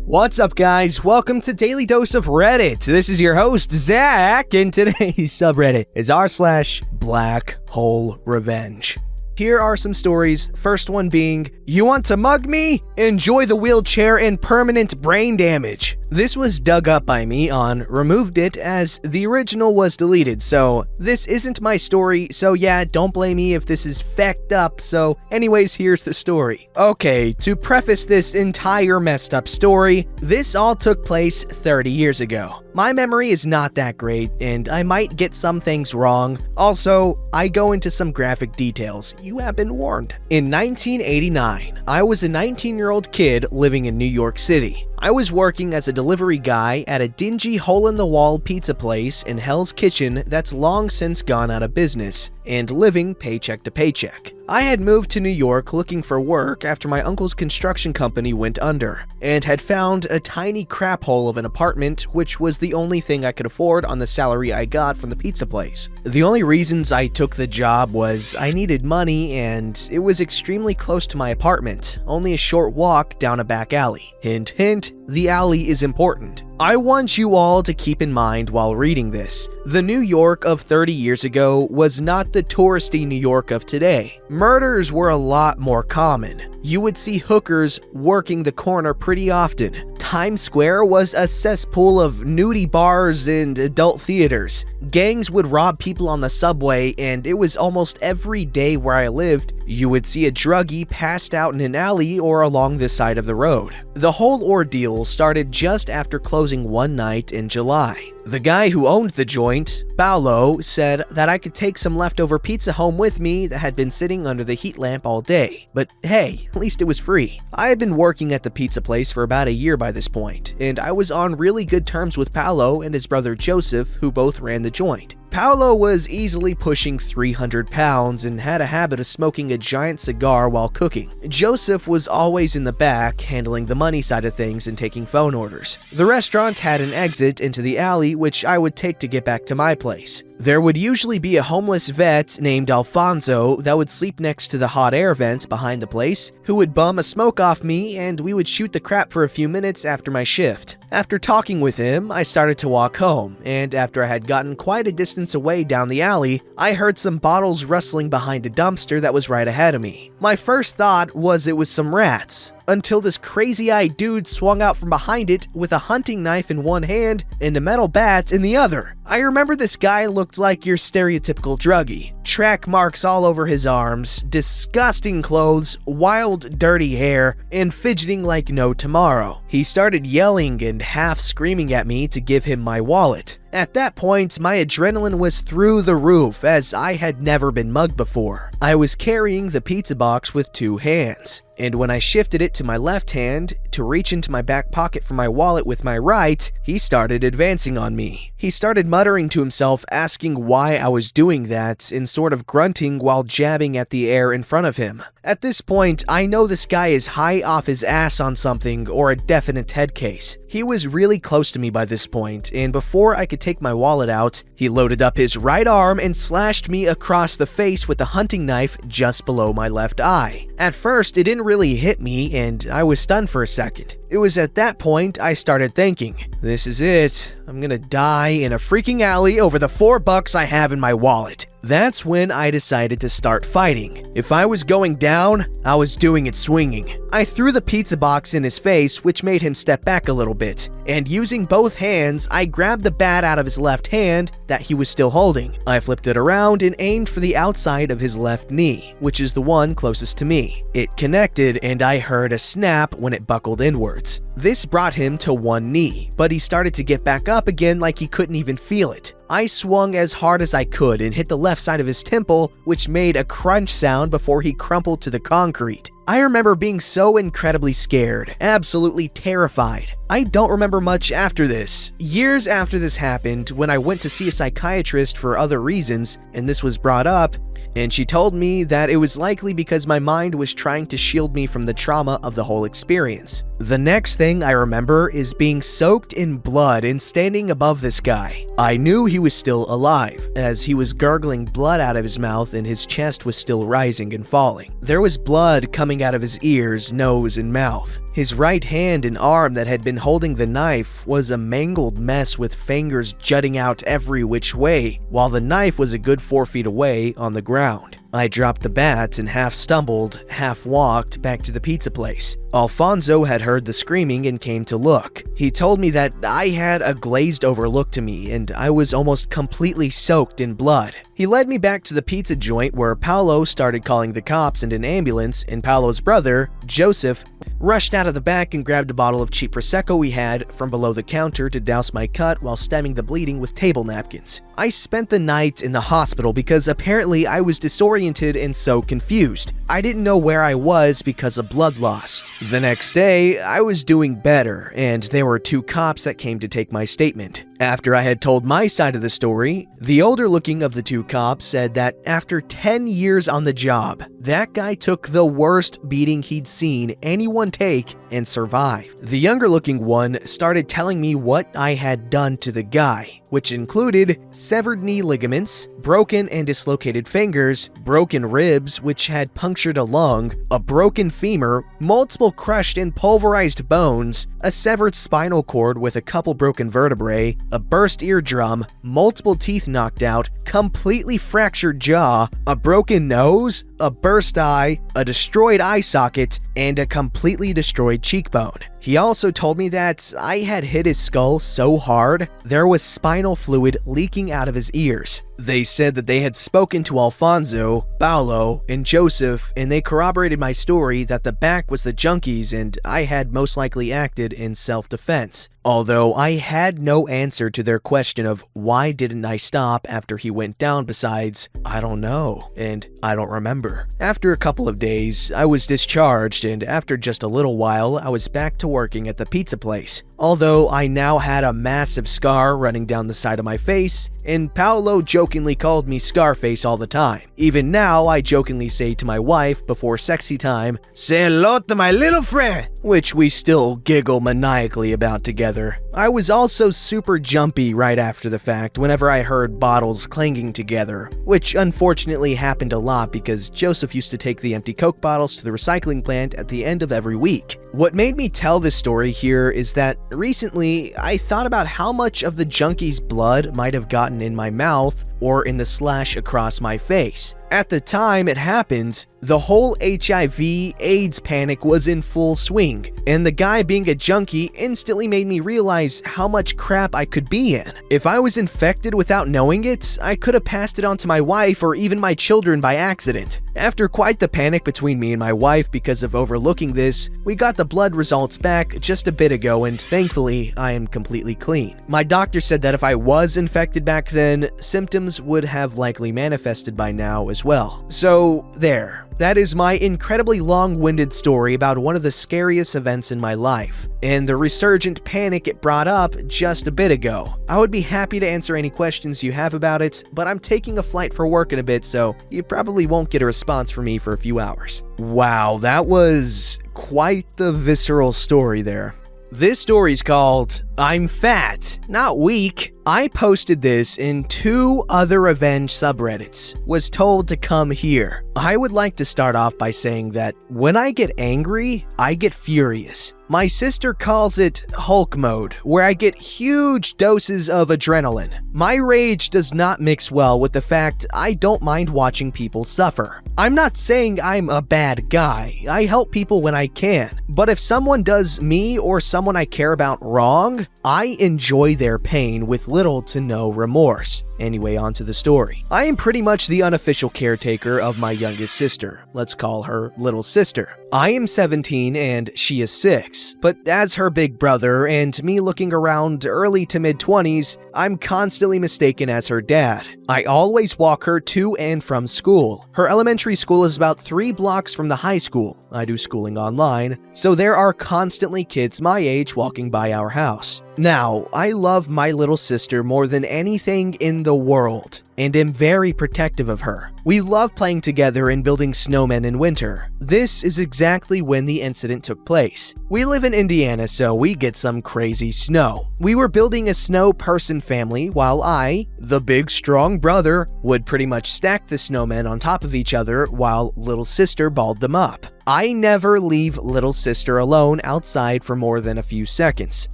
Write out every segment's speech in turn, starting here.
What's up, guys? Welcome to Daily Dose of Reddit. This is your host, Zach, and today's subreddit is r/BlackholeRevenge. Here are some stories, first one being, "You want to mug me? Enjoy the wheelchair and permanent brain damage." This was dug up by me on Removed It as the original was deleted, so this isn't my story, so yeah, don't blame me if this is fecked up, so anyways, here's the story. Okay, to preface this entire messed up story, this all took place 30 years ago. My memory is not that great, and I might get some things wrong. Also, I go into some graphic details. You have been warned. In 1989, I was a 19-year-old kid living in New York City. I was working as a delivery guy at a dingy hole-in-the-wall pizza place in Hell's Kitchen that's long since gone out of business, and living paycheck to paycheck. I had moved to New York looking for work after my uncle's construction company went under, and had found a tiny crap hole of an apartment, which was the only thing I could afford on the salary I got from the pizza place. The only reasons I took the job was I needed money, and it was extremely close to my apartment, only a short walk down a back alley. Hint, hint, the alley is important. I want you all to keep in mind while reading this, the New York of 30 years ago was not the touristy New York of today. Murders were a lot more common. You would see hookers working the corner pretty often. Times Square was a cesspool of nudie bars and adult theaters. Gangs would rob people on the subway, and it was almost every day where I lived, you would see a druggie passed out in an alley or along the side of the road. The whole ordeal started just after closing one night in July. The guy who owned the joint, Paolo, said that I could take some leftover pizza home with me that had been sitting under the heat lamp all day. But hey, at least it was free. I had been working at the pizza place for about a year by this point, and I was on really good terms with Paolo and his brother Joseph, who both ran the joint. Paolo was easily pushing 300 pounds and had a habit of smoking a giant cigar while cooking. Joseph was always in the back, handling the money side of things and taking phone orders. The restaurant had an exit into the alley, which I would take to get back to my place. There would usually be a homeless vet named Alfonso that would sleep next to the hot air vent behind the place, who would bum a smoke off me, and we would shoot the crap for a few minutes after my shift. After talking with him, I started to walk home, and after I had gotten quite a distance away down the alley, I heard some bottles rustling behind a dumpster that was right ahead of me. My first thought was it was some rats, until this crazy-eyed dude swung out from behind it with a hunting knife in one hand and a metal bat in the other. I remember this guy looked like your stereotypical druggie. Track marks all over his arms, disgusting clothes, wild, dirty hair, and fidgeting like no tomorrow. He started yelling and half screaming at me to give him my wallet. At that point, my adrenaline was through the roof as I had never been mugged before. I was carrying the pizza box with two hands, and when I shifted it to my left hand to reach into my back pocket for my wallet with my right, he started advancing on me. He started muttering to himself, asking why I was doing that and sort of grunting while jabbing at the air in front of him. At this point, I know this guy is high off his ass on something or a definite head case. He was really close to me by this point, and before I could take my wallet out, he loaded up his right arm and slashed me across the face with a hunting knife just below my left eye. At first, it didn't really hit me, and I was stunned for a second. It was at that point I started thinking, this is it. I'm gonna die in a freaking alley over the $4 I have in my wallet. That's when I decided to start fighting. If I was going down, I was doing it swinging. I threw the pizza box in his face, which made him step back a little bit, and using both hands, I grabbed the bat out of his left hand that he was still holding. I flipped it around and aimed for the outside of his left knee, which is the one closest to me. It connected, and I heard a snap when it buckled inwards. This brought him to one knee, but he started to get back up again like he couldn't even feel it. I swung as hard as I could and hit the left side of his temple, which made a crunch sound before he crumpled to the concrete. I remember being so incredibly scared, absolutely terrified. I don't remember much after this. Years after this happened, when I went to see a psychiatrist for other reasons, and this was brought up, and she told me that it was likely because my mind was trying to shield me from the trauma of the whole experience. The next thing I remember is being soaked in blood and standing above this guy. I knew he was still alive, as he was gurgling blood out of his mouth and his chest was still rising and falling. There was blood coming out of his ears, nose, and mouth. His right hand and arm that had been holding the knife was a mangled mess with fingers jutting out every which way, while the knife was a good 4 feet away on the ground. I dropped the bat and half stumbled, half walked back to the pizza place. Alfonso had heard the screaming and came to look. He told me that I had a glazed over look to me and I was almost completely soaked in blood. He led me back to the pizza joint where Paolo started calling the cops and an ambulance, and Paolo's brother, Joseph, rushed out of the back and grabbed a bottle of cheap Prosecco we had from below the counter to douse my cut while stemming the bleeding with table napkins. I spent the night in the hospital because apparently I was disoriented and so confused. I didn't know where I was because of blood loss. The next day, I was doing better, and there were 2 cops that came to take my statement. After I had told my side of the story, the older looking of the 2 cops said that after 10 years on the job, that guy took the worst beating he'd seen anyone take and survive. The younger looking one started telling me what I had done to the guy, which included severed knee ligaments, broken and dislocated fingers, broken ribs which had punctured a lung, a broken femur, multiple crushed and pulverized bones, a severed spinal cord with a couple broken vertebrae, a burst eardrum, multiple teeth knocked out, completely fractured jaw, a broken nose, a burst eye, a destroyed eye socket, and a completely destroyed cheekbone. He also told me that I had hit his skull so hard, there was spinal fluid leaking out of his ears. They said that they had spoken to Alfonso, Paolo, and Joseph, and they corroborated my story that the back was the junkies and I had most likely acted in self-defense. Although I had no answer to their question of why didn't I stop after he went down besides, I don't know, and I don't remember. After a couple of days, I was discharged, and after just a little while, I was back to working at the pizza place. Although I now had a massive scar running down the side of my face, and Paolo jokingly called me Scarface all the time. Even now, I jokingly say to my wife before sexy time, "Say hello to my little friend," which we still giggle maniacally about together. I was also super jumpy right after the fact whenever I heard bottles clanging together, which unfortunately happened a lot because Joseph used to take the empty Coke bottles to the recycling plant at the end of every week. What made me tell this story here is that recently I thought about how much of the junkie's blood might have gotten in my mouth or in the slash across my face. At the time it happened, the whole HIV/AIDS panic was in full swing, and the guy being a junkie instantly made me realize how much crap I could be in. If I was infected without knowing it, I could have passed it on to my wife or even my children by accident. After quite the panic between me and my wife because of overlooking this, we got the blood results back just a bit ago, and thankfully, I am completely clean. My doctor said that if I was infected back then, symptoms would have likely manifested by now as well. So, there. That is my incredibly long-winded story about one of the scariest events in my life, and the resurgent panic it brought up just a bit ago. I would be happy to answer any questions you have about it, but I'm taking a flight for work in a bit, so you probably won't get a response from me for a few hours. Wow, that was quite the visceral story there. This story's called I'm Fat, Not Weak. I posted this in 2 other revenge subreddits, was told to come here. I would like to start off by saying that when I get angry, I get furious. My sister calls it Hulk mode, where I get huge doses of adrenaline. My rage does not mix well with the fact I don't mind watching people suffer. I'm not saying I'm a bad guy, I help people when I can, but if someone does me or someone I care about wrong, I enjoy their pain with little to no remorse. Anyway, on to the story. I am pretty much the unofficial caretaker of my youngest sister. Let's call her little sister. I am 17 and she is 6, but as her big brother and me looking around early to mid-20s, I'm constantly mistaken as her dad. I always walk her to and from school. Her elementary school is about 3 blocks from the high school. I do schooling online, so there are constantly kids my age walking by our house. Now, I love my little sister more than anything in the world, and am very protective of her. We love playing together and building snowmen in winter. This is exactly when the incident took place. We live in Indiana, so we get some crazy snow. We were building a snow person family while I, the big strong brother, would pretty much stack the snowmen on top of each other while little sister balled them up. I never leave little sister alone outside for more than a few seconds,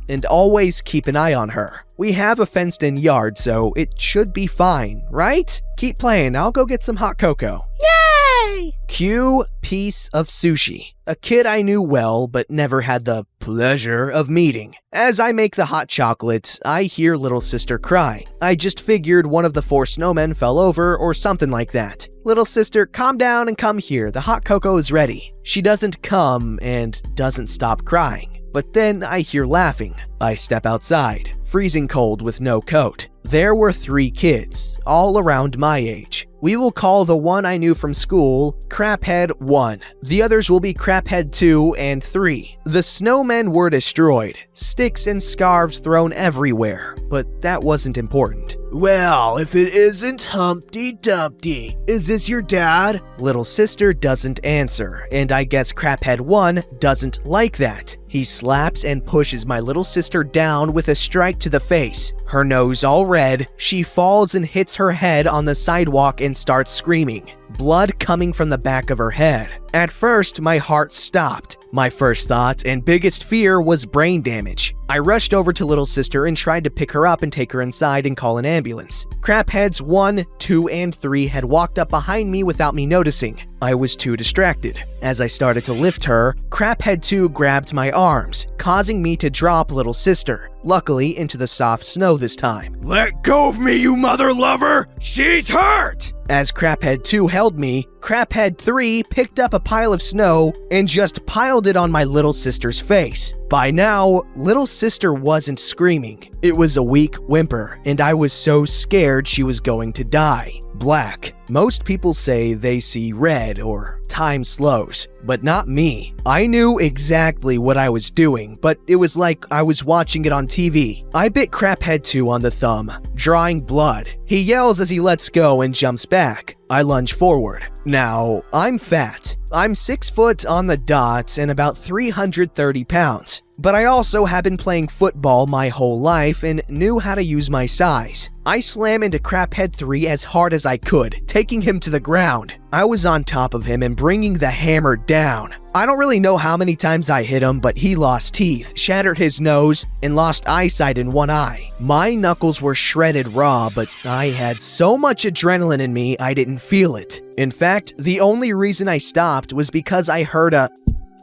and always keep an eye on her. We have a fenced-in yard, so it should be fine, right? Keep playing, I'll go get some hot cocoa. Yay! Cue piece of sushi. A kid I knew well, but never had the pleasure of meeting. As I make the hot chocolate, I hear little sister crying. I just figured one of the 4 snowmen fell over or something like that. Little sister, calm down and come here. The hot cocoa is ready. She doesn't come and doesn't stop crying. But then I hear laughing. I step outside, freezing cold with no coat. There were 3 kids, all around my age. We will call the one I knew from school Craphead 1. The others will be Craphead 2 and 3. The snowmen were destroyed, sticks and scarves thrown everywhere, but that wasn't important. Well, if it isn't Humpty Dumpty, is this your dad? Little sister doesn't answer, and I guess Craphead 1 doesn't like that. He slaps and pushes my little sister down with a strike to the face. Her nose all red, she falls and hits her head on the sidewalk and starts screaming, blood coming from the back of her head. At first, my heart stopped. My first thought and biggest fear was brain damage. I rushed over to little sister and tried to pick her up and take her inside and call an ambulance. Crapheads 1, 2, and 3 had walked up behind me without me noticing. I was too distracted. As I started to lift her, Craphead 2 grabbed my arms, causing me to drop little sister, luckily into the soft snow this time. Let go of me, you mother lover! She's hurt! As Craphead 2 held me, Craphead 3 picked up a pile of snow and just piled it on my little sister's face. By now, little sister wasn't screaming. It was a weak whimper, and I was so scared she was going to die. Black. Most people say they see red or time slows, but not me. I knew exactly what I was doing, but it was like I was watching it on TV. I bit Craphead 2 on the thumb, drawing blood. He yells as he lets go and jumps back. I lunge forward. Now, I'm fat. I'm 6 foot on the dot and about 330 pounds. But I also have been playing football my whole life and knew how to use my size. I slam into Craphead 3 as hard as I could, taking him to the ground. I was on top of him and bringing the hammer down. I don't really know how many times I hit him, but he lost teeth, shattered his nose, and lost eyesight in one eye. My knuckles were shredded raw, but I had so much adrenaline in me I didn't feel it. In fact, the only reason I stopped was because I heard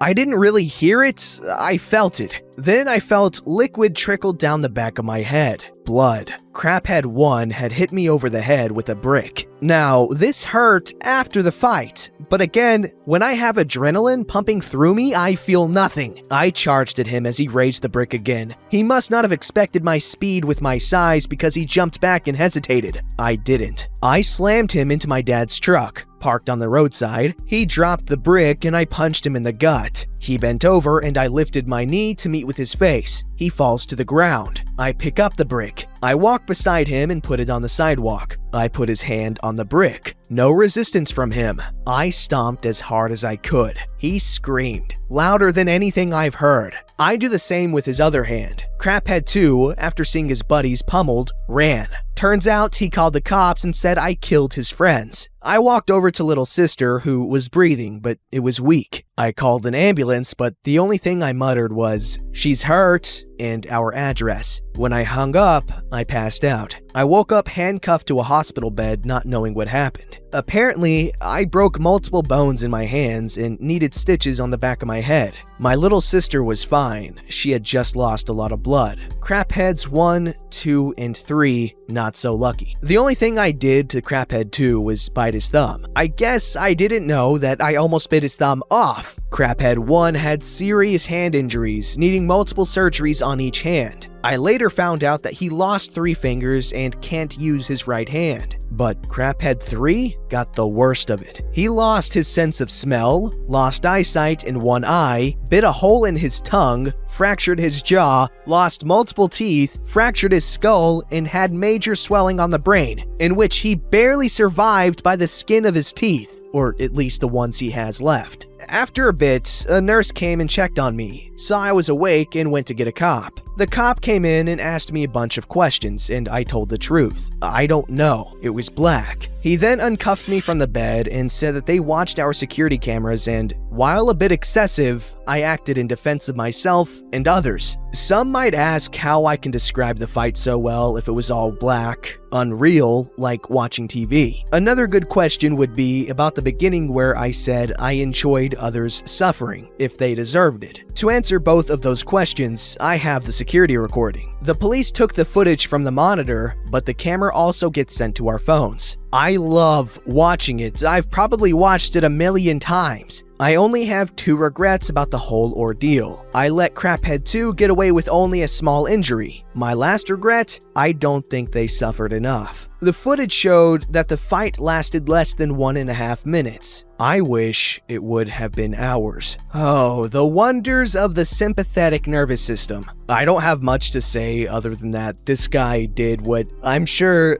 I didn't really hear it, I felt it. Then I felt liquid trickle down the back of my head. Blood. Craphead 1 had hit me over the head with a brick. Now, this hurt after the fight, but again, when I have adrenaline pumping through me, I feel nothing. I charged at him as he raised the brick again. He must not have expected my speed with my size because he jumped back and hesitated. I didn't. I slammed him into my dad's truck. Parked on the roadside, he dropped the brick and I punched him in the gut. He bent over and I lifted my knee to meet with his face. He falls to the ground. I pick up the brick. I walk beside him and put it on the sidewalk. I put his hand on the brick. No resistance from him. I stomped as hard as I could. He screamed, louder than anything I've heard. I do the same with his other hand. Craphead 2, after seeing his buddies pummeled, ran. Turns out he called the cops and said I killed his friends. I walked over to little sister, who was breathing, but it was weak. I called an ambulance, but the only thing I muttered was, "She's hurt," and our address. When I hung up, I passed out. I woke up handcuffed to a hospital bed, not knowing what happened. Apparently, I broke multiple bones in my hands and needed stitches on the back of my head. My little sister was fine. She had just lost a lot of blood. Crapheads 1, 2, and 3, not so lucky. The only thing I did to Craphead 2 was bite his thumb. I guess I didn't know that I almost bit his thumb off. Craphead 1 had serious hand injuries, needing multiple surgeries on each hand. I later found out that he lost 3 fingers and can't use his right hand. But Craphead 3 got the worst of it. He lost his sense of smell, lost eyesight in one eye, bit a hole in his tongue, fractured his jaw, lost multiple teeth, fractured his skull, and had major swelling on the brain, in which he barely survived by the skin of his teeth, or at least the ones he has left. After a bit, a nurse came and checked on me, saw I was awake, and went to get a cop. The cop came in and asked me a bunch of questions, and I told the truth. I don't know. It was black. He then uncuffed me from the bed and said that they watched our security cameras and, while a bit excessive, I acted in defense of myself and others. Some might ask how I can describe the fight so well if it was all black, unreal, like watching TV. Another good question would be about the beginning where I said I enjoyed others suffering, if they deserved it. To answer both of those questions, I have the security recording. The police took the footage from the monitor, but the camera also gets sent to our phones. I love watching it. I've probably watched it 1,000,000 times. I only have 2 regrets about the whole ordeal. I let Craphead 2 get away with only a small injury. My last regret? I don't think they suffered enough. The footage showed that the fight lasted less than 1.5 minutes. I wish it would have been hours. Oh, the wonders of the sympathetic nervous system. I don't have much to say other than that this guy did what I'm sure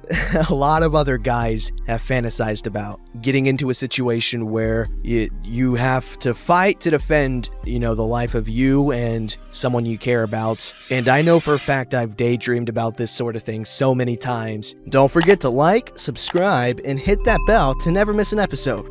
a lot of other guys have fantasized about. Getting into a situation where you have to fight to defend, the life of you and someone you care about. And I know for a fact I've daydreamed about this sort of thing so many times. Don't forget to like, subscribe, and hit that bell to never miss an episode.